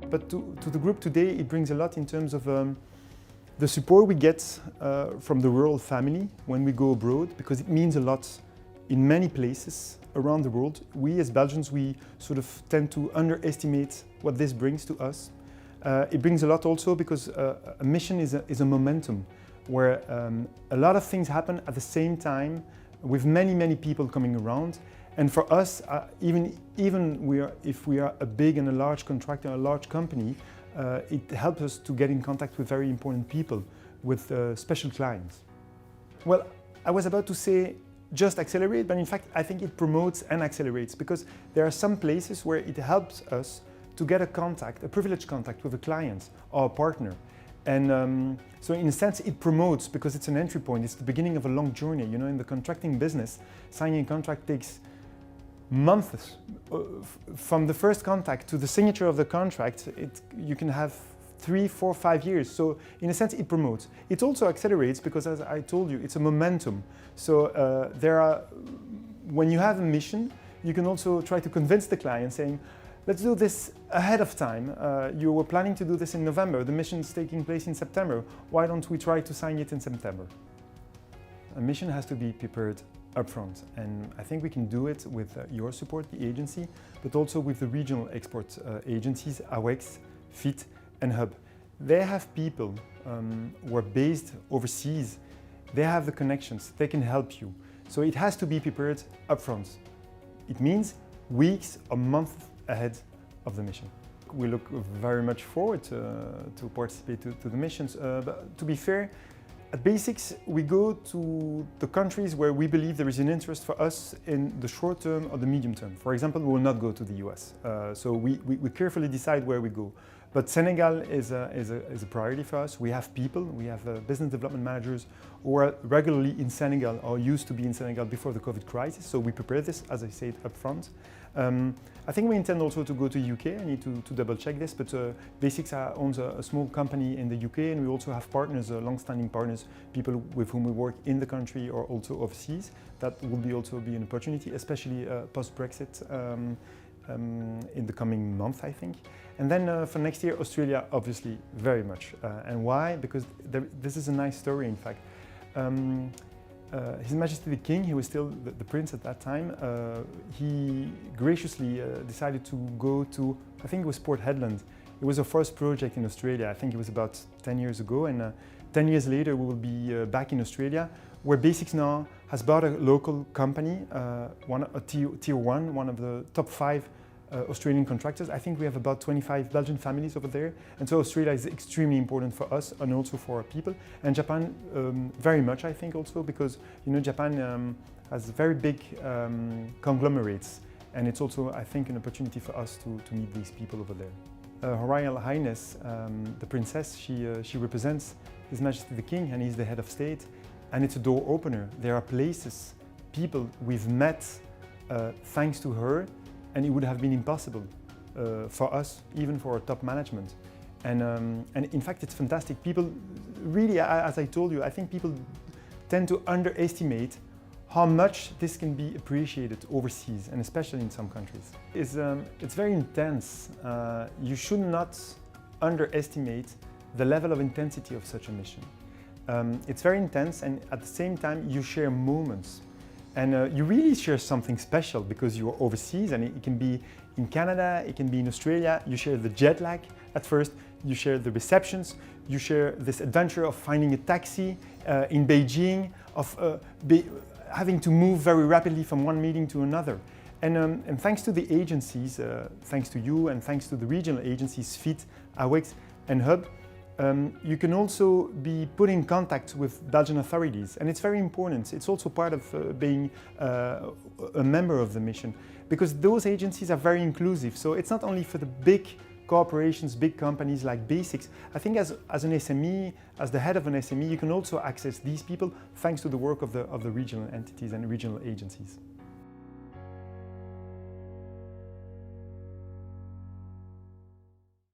But to the group today, it brings a lot in terms of the support we get from the rural family when we go abroad, because it means a lot in many places around the world. We as Belgians, we sort of tend to underestimate what this brings to us. It brings a lot also because a mission is a momentum where a lot of things happen at the same time with many people coming around. And for us, even if we are a big and a large contractor, a large company, it helps us to get in contact with very important people, with special clients. Well, I was about to say just accelerate, but in fact I think it promotes and accelerates, because there are some places where it helps us to get a contact, a privileged contact with a client or a partner. And so in a sense it promotes, because it's an entry point, it's the beginning of a long journey. You know, in the contracting business, signing a contract takes months. From the first contact to the signature of the contract, you can have 3, 4, 5 years. So in a sense it promotes. It also accelerates because, as I told you, it's a momentum. So when you have a mission, you can also try to convince the client saying, let's do this ahead of time. You were planning to do this in November. The mission's taking place in September. Why don't we try to sign it in September? A mission has to be prepared upfront, and I think we can do it with your support, the agency, but also with the regional export agencies, AWEX, FIT and HUB. They have people who are based overseas. They have the connections, they can help you. So it has to be prepared upfront. It means weeks or months ahead of the mission. We look very much forward to participate to the missions. But to be fair, at BESIX, we go to the countries where we believe there is an interest for us in the short term or the medium term. For example, we will not go to the US. So we carefully decide where we go. But Senegal is a priority for us. We have people, we have business development managers who are regularly in Senegal or used to be in Senegal before the COVID crisis. So we prepare this, as I said, up front. I think we intend also to go to UK. I need to double check this, but BESIX owns a small company in the UK, and we also have partners, long-standing partners, people with whom we work in the country or also overseas. That will also be an opportunity, especially post-Brexit in the coming month, I think. And then for next year, Australia, obviously, very much. And why? Because this is a nice story, in fact. His Majesty the King, he was still the prince at that time, he graciously decided to go to, I think it was Port Hedland. It was our first project in Australia. I think it was about 10 years ago, and 10 years later we will be back in Australia, where BESIX now has bought a local company, a tier 1, one of the top 5 Australian contractors. I think we have about 25 Belgian families over there, and so Australia is extremely important for us and also for our people. And Japan very much, I think, also because, you know, Japan has very big conglomerates, and it's also, I think, an opportunity for us to meet these people over there. Her Royal Highness, the Princess, she represents His Majesty the King, and he's the head of state, and it's a door opener. There are places, people we've met thanks to her, and it would have been impossible for us, even for our top management. And in fact, it's fantastic. People really, as I told you, I think people tend to underestimate how much this can be appreciated overseas, and especially in some countries. It's very intense. You should not underestimate the level of intensity of such a mission. It's very intense, and at the same time, you share moments. And you really share something special because you're overseas, and it can be in Canada, it can be in Australia. You share the jet lag at first, you share the receptions, you share this adventure of finding a taxi in Beijing, of having to move very rapidly from one meeting to another. And thanks to the agencies, thanks to you and thanks to the regional agencies, FIT, AWEX and HUB, you can also be put in contact with Belgian authorities, and it's very important. It's also part of being a member of the mission, because those agencies are very inclusive. So it's not only for the big corporations, big companies like BESIX. I think as an SME, as the head of an SME, you can also access these people thanks to the work of the regional entities and regional agencies.